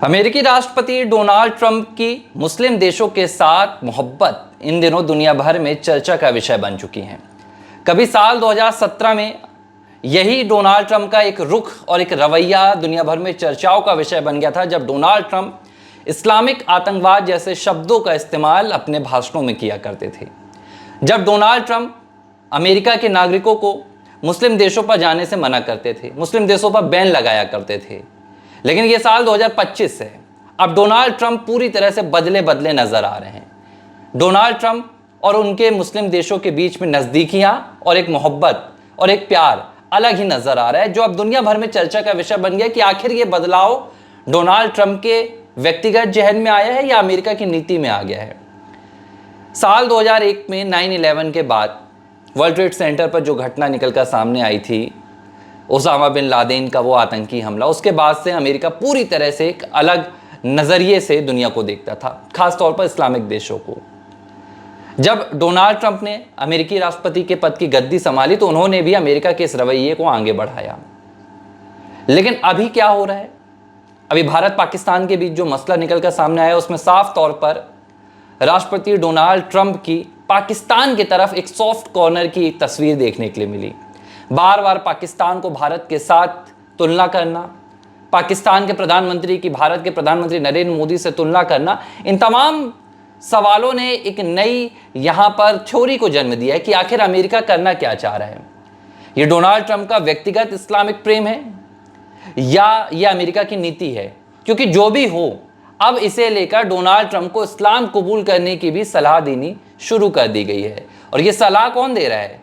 अमेरिकी राष्ट्रपति Donald Trump की मुस्लिम देशों के साथ मोहब्बत इन दिनों दुनिया भर में चर्चा का विषय बन चुकी है। कभी साल 2017 में यही डोनाल्ड ट्रंप का एक रुख और एक रवैया दुनिया भर में चर्चाओं का विषय बन गया था, जब डोनाल्ड ट्रंप इस्लामिक आतंकवाद जैसे शब्दों का इस्तेमाल अपने भाषणों में किया करते थे। जब डोनाल्ड ट्रंप अमेरिका के नागरिकों को मुस्लिम देशों पर जाने से मना करते थे, मुस्लिम देशों पर बैन लगाया करते थे। लेकिन ये साल 2025 है, अब डोनाल्ड ट्रंप पूरी तरह से बदले बदले नजर आ रहे हैं। डोनाल्ड ट्रंप और उनके मुस्लिम देशों के बीच में नज़दीकियां और एक मोहब्बत और एक प्यार अलग ही नजर आ रहा है, जो अब दुनिया भर में चर्चा का विषय बन गया कि आखिर ये बदलाव डोनाल्ड ट्रंप के व्यक्तिगत जहन में आया है या अमेरिका की नीति में आ गया है। साल 2001 में 9/11 के बाद वर्ल्ड ट्रेड सेंटर पर जो घटना निकलकर सामने आई थी, ओसामा बिन लादेन का वो आतंकी हमला, उसके बाद से अमेरिका पूरी तरह से एक अलग नज़रिए से दुनिया को देखता था, खास तौर पर इस्लामिक देशों को। जब डोनाल्ड ट्रंप ने अमेरिकी राष्ट्रपति के पद की गद्दी संभाली तो उन्होंने भी अमेरिका के इस रवैये को आगे बढ़ाया। लेकिन अभी क्या हो रहा है? अभी भारत पाकिस्तान के बीच जो मसला निकलकर सामने आया, उसमें साफ तौर पर राष्ट्रपति डोनाल्ड ट्रंप की पाकिस्तान की तरफ एक सॉफ्ट कॉर्नर की तस्वीर देखने के लिए मिली। बार बार पाकिस्तान को भारत के साथ तुलना करना, पाकिस्तान के प्रधानमंत्री की भारत के प्रधानमंत्री नरेंद्र मोदी से तुलना करना, इन तमाम सवालों ने एक नई यहाँ पर थ्योरी को जन्म दिया है कि आखिर अमेरिका करना क्या चाह रहा है। ये डोनाल्ड ट्रंप का व्यक्तिगत इस्लामिक प्रेम है या ये अमेरिका की नीति है? क्योंकि जो भी हो, अब इसे लेकर डोनाल्ड ट्रंप को इस्लाम कबूल करने की भी सलाह देनी शुरू कर दी गई है। और ये सलाह कौन दे रहा है?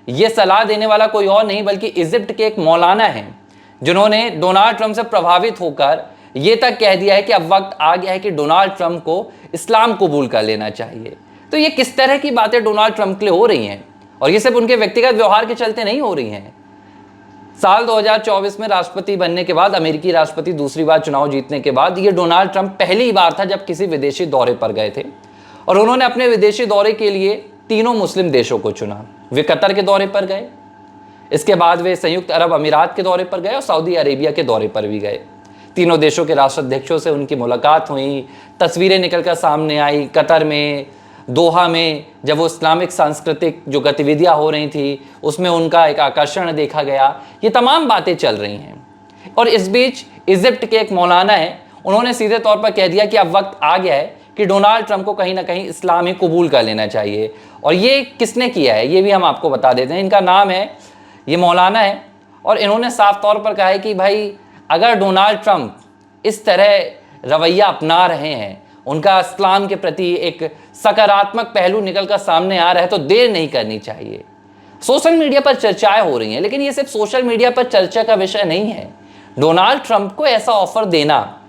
ये सलाह देने वाला कोई और नहीं बल्कि इजिप्ट के एक मौलाना हैं, जिन्होंने डोनाल्ड ट्रंप से प्रभावित होकर ये तक कह दिया है कि अब वक्त आ गया है कि डोनाल्ड ट्रंप को इस्लाम कबूल कर लेना चाहिए। तो ये किस तरह की बातें डोनाल्ड ट्रंप के लिए हो रही हैं? और ये सिर्फ उनके व्यक्तिगत व्यवहार के चलते नहीं हो रही हैं। साल 2024 में राष्ट्रपति बनने के बाद, अमेरिकी राष्ट्रपति दूसरी बार चुनाव जीतने के बाद, ये डोनाल्ड ट्रंप पहली बार था जब किसी विदेशी दौरे पर गए थे और उन्होंने अपने विदेशी दौरे के लिए तीनों मुस्लिम देशों को चुना। वे कतर के दौरे पर गए, इसके बाद वे संयुक्त अरब अमीरात के दौरे पर गए और सऊदी अरेबिया के दौरे पर भी गए। तीनों देशों के राष्ट्राध्यक्षों से उनकी मुलाकात हुई, तस्वीरें निकलकर सामने आई। कतर में, दोहा में जब वो इस्लामिक सांस्कृतिक जो गतिविधियां हो रही थी उसमें उनका एक आकर्षण देखा गया। ये तमाम बातें चल रही हैं और इस बीच इजिप्ट के एक मौलाना है, उन्होंने सीधे तौर पर कह दिया कि अब वक्त आ गया है कि डोनाल्ड ट्रंप को कहीं ना कहीं इस्लाम ही कबूल कर लेना चाहिए। और ये किसने किया है ये भी हम आपको बता देते हैं। इनका नाम है, ये मौलाना है और इन्होंने साफ तौर पर कहा है कि भाई अगर डोनाल्ड ट्रंप इस तरह रवैया अपना रहे हैं, उनका इस्लाम के प्रति एक सकारात्मक पहलू निकलकर सामने आ रहा है, तो देर नहीं करनी चाहिए। सोशल मीडिया पर चर्चाएं हो रही हैं, लेकिन ये सिर्फ सोशल मीडिया पर चर्चा का विषय नहीं है। डोनाल्ड ट्रंप को ऐसा ऑफर देना,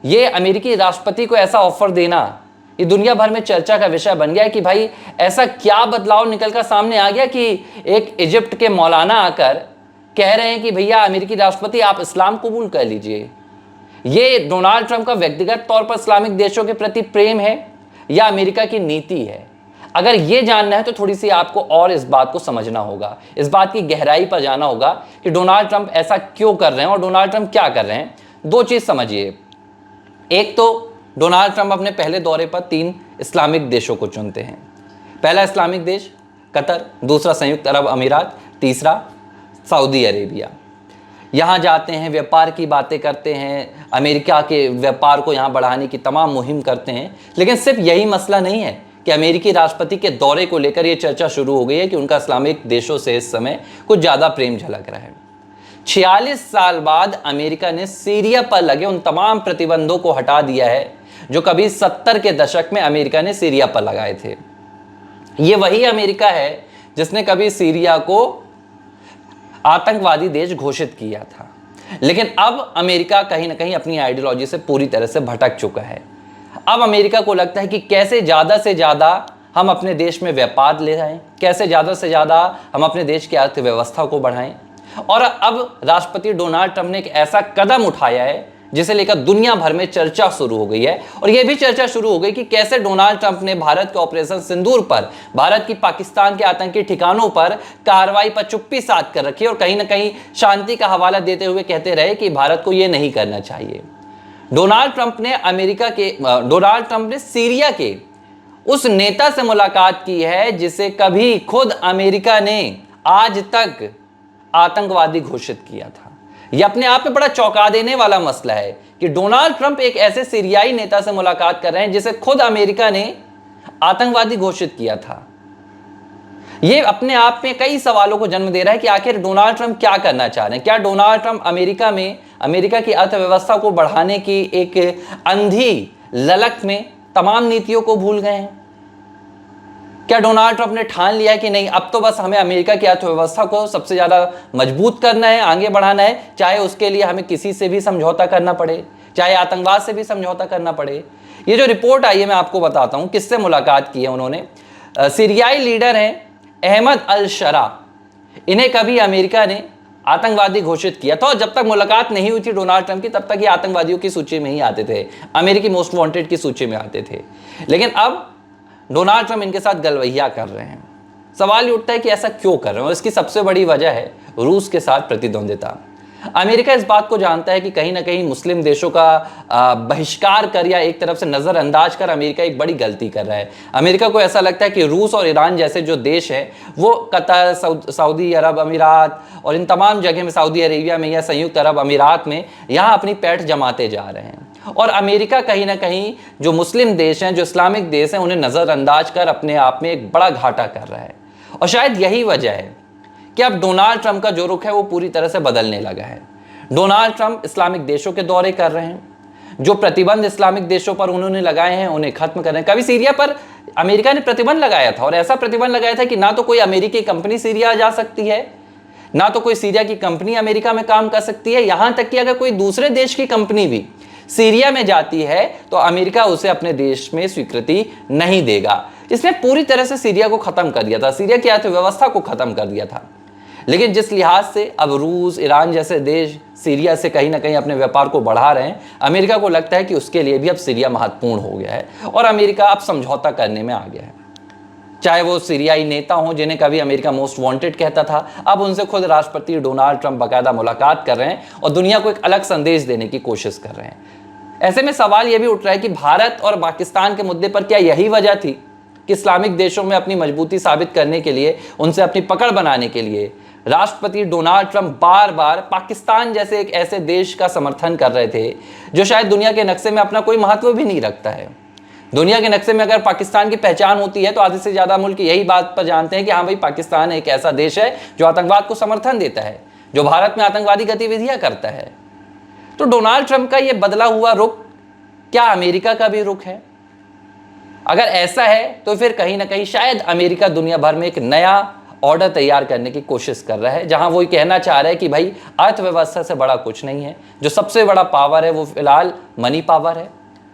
ये अमेरिकी राष्ट्रपति को ऐसा ऑफर देना, ये दुनिया भर में चर्चा का विषय बन गया है कि भाई ऐसा क्या बदलाव निकलकर सामने आ गया कि एक इजिप्ट के मौलाना आकर कह रहे हैं कि भैया अमेरिकी राष्ट्रपति आप इस्लाम कबूल कर लीजिए। ये डोनाल्ड ट्रंप का व्यक्तिगत तौर पर इस्लामिक देशों के प्रति प्रेम है या अमेरिका की नीति है? अगर ये जानना है तो थोड़ी सी आपको और इस बात को समझना होगा, इस बात की गहराई पर जाना होगा कि डोनाल्ड ट्रंप ऐसा क्यों कर रहे हैं और डोनाल्ड ट्रंप क्या कर रहे हैं। दो चीज समझिए। एक तो डोनाल्ड ट्रंप अपने पहले दौरे पर 3 इस्लामिक देशों को चुनते हैं। पहला इस्लामिक देश कतर, दूसरा संयुक्त अरब अमीरात, तीसरा सऊदी अरेबिया। यहाँ जाते हैं, व्यापार की बातें करते हैं, अमेरिका के व्यापार को यहाँ बढ़ाने की तमाम मुहिम करते हैं। लेकिन सिर्फ यही मसला नहीं है कि अमेरिकी राष्ट्रपति के दौरे को लेकर ये चर्चा शुरू हो गई है कि उनका इस्लामिक देशों से इस समय कुछ ज़्यादा प्रेम झलक रहा है। 46 साल बाद अमेरिका ने सीरिया पर लगे उन तमाम प्रतिबंधों को हटा दिया है जो कभी 70 के दशक में अमेरिका ने सीरिया पर लगाए थे। ये वही अमेरिका है जिसने कभी सीरिया को आतंकवादी देश घोषित किया था। लेकिन अब अमेरिका कहीं ना कहीं अपनी आइडियोलॉजी से पूरी तरह से भटक चुका है। अब अमेरिका को लगता है कि कैसे ज़्यादा से ज़्यादा हम अपने देश में व्यापार ले आएं, कैसे ज़्यादा से ज़्यादा हम अपने देश की अर्थव्यवस्था को बढ़ाएं। और अब राष्ट्रपति डोनाल्ड ट्रंप ने एक ऐसा कदम उठाया है जिसे लेकर दुनिया भर में चर्चा शुरू हो गई है। और यह भी चर्चा शुरू हो गई कि कैसे डोनाल्ड ट्रंप ने भारत के ऑपरेशन सिंदूर पर, भारत की पाकिस्तान के आतंकी ठिकानों पर कार्रवाई पर चुप्पी साध कर रखी और कहीं ना कहीं शांति का हवाला देते हुए कहते रहे कि भारत को यह नहीं करना चाहिए। डोनाल्ड ट्रंप ने सीरिया के उस नेता से मुलाकात की है जिसे कभी खुद अमेरिका ने आज तक आतंकवादी घोषित किया था। यह अपने आप में बड़ा चौंका देने वाला मसला है कि डोनाल्ड ट्रंप एक ऐसे सीरियाई नेता से मुलाकात कर रहे हैं जिसे खुद अमेरिका ने आतंकवादी घोषित किया था। यह अपने आप में कई सवालों को जन्म दे रहा है कि आखिर डोनाल्ड ट्रंप क्या करना चाह रहे हैं। क्या डोनाल्ड ट्रंप अमेरिका की अर्थव्यवस्था को बढ़ाने की एक अंधी ललक में तमाम नीतियों को भूल गए हैं? क्या डोनाल्ड ट्रंप ने ठान लिया कि नहीं, अब तो बस हमें अमेरिका की अर्थव्यवस्था को सबसे ज्यादा मजबूत करना है, आगे बढ़ाना है, चाहे उसके लिए हमें किसी से भी समझौता करना पड़े, चाहे आतंकवाद से भी समझौता करना पड़े। ये जो रिपोर्ट आई है मैं आपको बताता हूं किससे मुलाकात की है उन्होंने। सीरियाई लीडर हैं अहमद अल शरा, इन्हें कभी अमेरिका ने आतंकवादी घोषित किया था और जब तक मुलाकात नहीं हुई थी डोनाल्ड ट्रंप की तब तक ये आतंकवादियों की सूची में ही आते थे, अमेरिकी मोस्ट वांटेड की सूची में आते थे। लेकिन अब डोनाल्ड ट्रंप इनके साथ गलवैया कर रहे हैं। सवाल ये उठता है कि ऐसा क्यों कर रहे हैं, और इसकी सबसे बड़ी वजह है रूस के साथ प्रतिद्वंदिता। अमेरिका इस बात को जानता है कि कहीं ना कहीं मुस्लिम देशों का बहिष्कार कर या एक तरफ से नज़रअंदाज कर अमेरिका एक बड़ी गलती कर रहा है। अमेरिका को ऐसा लगता है कि रूस और ईरान जैसे जो देश हैं वो कतर, सऊदी अरब अमीरात और इन तमाम जगह में, सऊदी अरेबिया में या संयुक्त अरब अमीरात में, यहाँ अपनी पैठ जमाते जा रहे हैं। और अमेरिका कहीं ना कहीं जो मुस्लिम देश हैं, जो इस्लामिक देश हैं, उन्हें नज़रअंदाज कर अपने आप में एक बड़ा घाटा कर रहा है। और शायद यही वजह है कि अब डोनाल्ड ट्रंप का जो रुख है वो पूरी तरह से बदलने लगा है। डोनाल्ड ट्रंप इस्लामिक देशों के दौरे कर रहे हैं, जो प्रतिबंध इस्लामिक देशों पर उन्होंने लगाए हैं उन्हें खत्म कर रहे हैं। कभी सीरिया पर अमेरिका ने प्रतिबंध लगाया था और ऐसा प्रतिबंध लगाया था कि ना तो कोई अमेरिकी कंपनी सीरिया जा सकती है, ना तो कोई सीरिया की कंपनी अमेरिका में काम कर सकती है। यहां तक कि अगर कोई दूसरे देश की कंपनी भी सीरिया में जाती है तो अमेरिका उसे अपने देश में स्वीकृति नहीं देगा। इसने पूरी तरह से सीरिया को खत्म कर दिया था, सीरिया की अर्थव्यवस्था को खत्म कर दिया था। लेकिन जिस लिहाज से अब रूस, ईरान जैसे देश सीरिया से कहीं ना कहीं अपने व्यापार को बढ़ा रहे हैं, अमेरिका को लगता है कि उसके लिए भी अब सीरिया महत्वपूर्ण हो गया है और अमेरिका अब समझौता करने में आ गया है। चाहे वो सीरियाई नेता हों जिन्हें कभी अमेरिका मोस्ट वांटेड कहता था, अब उनसे खुद राष्ट्रपति डोनाल्ड ट्रंप बाकायदा मुलाकात कर रहे हैं और दुनिया को एक अलग संदेश देने की कोशिश कर रहे हैं। ऐसे में सवाल यह भी उठ रहा है कि भारत और पाकिस्तान के मुद्दे पर क्या यही वजह थी कि इस्लामिक देशों में अपनी मजबूती साबित करने के लिए, उनसे अपनी पकड़ बनाने के लिए राष्ट्रपति डोनाल्ड ट्रंप बार बार पाकिस्तान जैसे एक ऐसे देश का समर्थन कर रहे थे जो शायद दुनिया के नक्शे में अपना कोई महत्व भी नहीं रखता है। दुनिया के नक्शे में अगर पाकिस्तान की पहचान होती है तो आधे से ज़्यादा मुल्क यही बात पर जानते हैं कि हाँ भाई, पाकिस्तान एक ऐसा देश है जो आतंकवाद को समर्थन देता है, जो भारत में आतंकवादी गतिविधियाँ करता है। तो डोनाल्ड ट्रंप का ये बदला हुआ रुख क्या अमेरिका का भी रुख है? अगर ऐसा है तो फिर कहीं ना कहीं शायद अमेरिका दुनिया भर में एक नया ऑर्डर तैयार करने की कोशिश कर रहा है, जहां वो ये कहना चाह रहा है कि भाई अर्थव्यवस्था से बड़ा कुछ नहीं है, जो सबसे बड़ा पावर है वो फिलहाल मनी पावर है,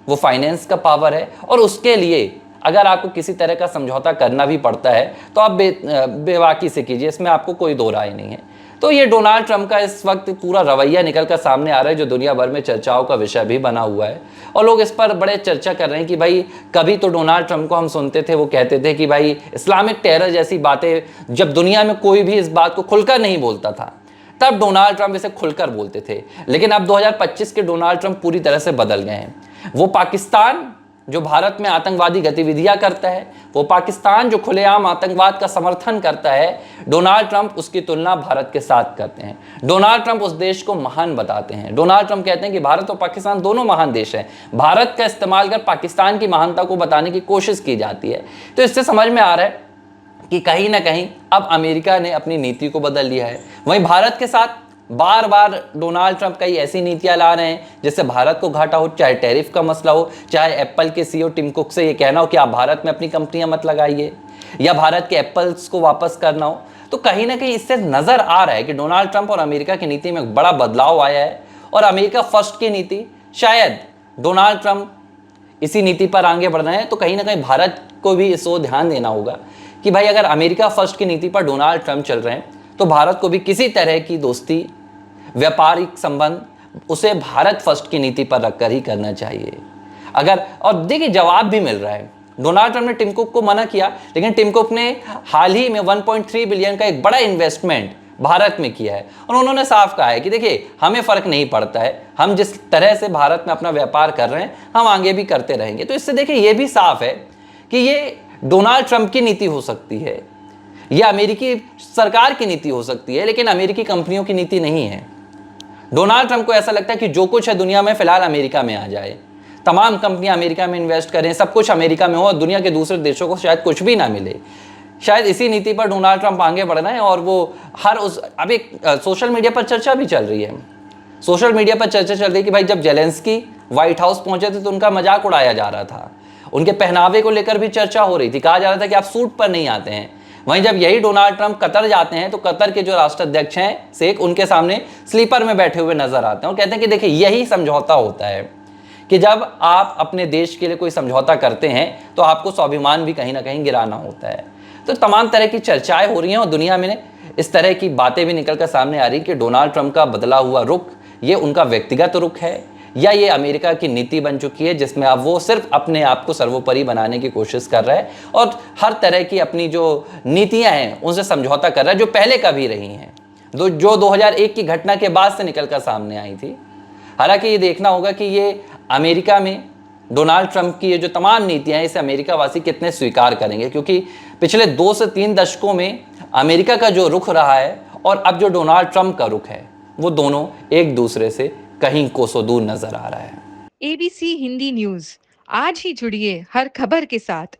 वो फाइनेंस का पावर है। और उसके लिए अगर आपको किसी तरह का समझौता करना भी पड़ता है तो आप बेबाकी से कीजिए, इसमें आपको कोई दो राय नहीं है। तो ये डोनाल्ड ट्रंप का इस वक्त पूरा रवैया निकल कर सामने आ रहा है, जो दुनिया भर में चर्चाओं का विषय भी बना हुआ है और लोग इस पर बड़े चर्चा कर रहे हैं कि भाई कभी तो डोनाल्ड ट्रंप को हम सुनते थे, वो कहते थे कि भाई इस्लामिक टेरर जैसी बातें जब दुनिया में कोई भी इस बात को खुलकर नहीं बोलता था तब डोनाल्ड ट्रंप इसे खुलकर बोलते थे। लेकिन अब 2025 के डोनाल्ड ट्रंप पूरी तरह से बदल गए हैं। वो पाकिस्तान जो भारत में आतंकवादी गतिविधियां करता है, वो पाकिस्तान जो खुलेआम आतंकवाद का समर्थन करता है, डोनाल्ड ट्रंप उसकी तुलना भारत के साथ करते हैं। डोनाल्ड ट्रंप उस देश को महान बताते हैं। डोनाल्ड ट्रंप कहते हैं कि भारत और पाकिस्तान दोनों महान देश हैं। भारत का इस्तेमाल कर पाकिस्तान की महानता को बताने की कोशिश की जाती है। तो इससे समझ में आ रहा है कि कहीं ना कहीं अब अमेरिका ने अपनी नीति को बदल लिया है। वहीं भारत के साथ बार बार डोनाल्ड ट्रंप कई ऐसी नीतियां ला रहे हैं जिससे भारत को घाटा हो, चाहे टैरिफ का मसला हो, चाहे एप्पल के सीईओ टिम कुक से ये कहना हो कि आप भारत में अपनी कंपनियां मत लगाइए, या भारत के एप्पल्स को वापस करना हो। तो कहीं ना कहीं इससे नजर आ रहा है कि डोनाल्ड ट्रंप और अमेरिका की नीति में बड़ा बदलाव आया है। और अमेरिका फर्स्ट की नीति, शायद डोनाल्ड ट्रंप इसी नीति पर आगे बढ़ रहे हैं। तो कहीं ना कहीं भारत को भी इस ओर ध्यान देना होगा कि भाई अगर अमेरिका फर्स्ट की नीति पर डोनाल्ड ट्रंप चल रहे हैं तो भारत को भी किसी तरह की दोस्ती, व्यापारिक संबंध उसे भारत फर्स्ट की नीति पर रखकर ही करना चाहिए। अगर, और देखिए जवाब भी मिल रहा है। डोनाल्ड ट्रंप ने टिम कुक को मना किया, लेकिन टिम कुक ने हाल ही में 1.3 बिलियन का एक बड़ा इन्वेस्टमेंट भारत में किया है। और उन्होंने साफ कहा है कि देखिए हमें फ़र्क नहीं पड़ता है, हम जिस तरह से भारत में अपना व्यापार कर रहे हैं हम आगे भी करते रहेंगे। तो इससे देखिए ये भी साफ है कि ये डोनाल्ड ट्रंप की नीति हो सकती है, यह अमेरिकी सरकार की नीति हो सकती है, लेकिन अमेरिकी कंपनियों की नीति नहीं है। डोनाल्ड ट्रंप को ऐसा लगता है कि जो कुछ है दुनिया में फिलहाल अमेरिका में आ जाए, तमाम कंपनियां अमेरिका में इन्वेस्ट करें, सब कुछ अमेरिका में हो और दुनिया के दूसरे देशों को शायद कुछ भी ना मिले। शायद इसी नीति पर डोनाल्ड ट्रंप आगे बढ़ रहे हैं और वो हर उस अभी सोशल मीडिया पर चर्चा भी चल रही है। सोशल मीडिया पर चर्चा चल रही है कि भाई जब जेलेंस्की व्हाइट हाउस पहुंचे थे तो उनका मजाक उड़ाया जा रहा था, उनके पहनावे को लेकर भी चर्चा हो रही थी, कहा जा रहा था कि आप सूट पर नहीं आते हैं। वहीं जब यही डोनाल्ड ट्रंप कतर जाते हैं तो कतर के जो राष्ट्राध्यक्ष हैं शेख, उनके सामने स्लीपर में बैठे हुए नजर आते हैं और कहते हैं कि देखिए यही समझौता होता है कि जब आप अपने देश के लिए कोई समझौता करते हैं तो आपको स्वाभिमान भी कहीं ना कहीं गिराना होता है। तो तमाम तरह की चर्चाएं हो रही हैं और दुनिया में इस तरह की बातें भी निकल कर सामने आ रही कि डोनाल्ड ट्रंप का बदला हुआ रुख ये उनका व्यक्तिगत रुख है या ये अमेरिका की नीति बन चुकी है, जिसमें अब वो सिर्फ अपने आप को सर्वोपरि बनाने की कोशिश कर रहा है और हर तरह की अपनी जो नीतियां हैं उनसे समझौता कर रहा है, जो पहले कभी रही हैं, जो 2001 की घटना के बाद से निकलकर सामने आई थी। हालांकि ये देखना होगा कि ये अमेरिका में डोनाल्ड ट्रंप की ये जो तमाम नीतियां हैं इसे अमेरिका वासी कितने स्वीकार करेंगे, क्योंकि पिछले 2 से 3 दशकों में अमेरिका का जो रुख रहा है और अब जो डोनाल्ड ट्रंप का रुख है वो दोनों एक दूसरे से कहीं कोसों दूर नजर आ रहा है। ABC हिंदी न्यूज, आज ही जुड़िए हर खबर के साथ।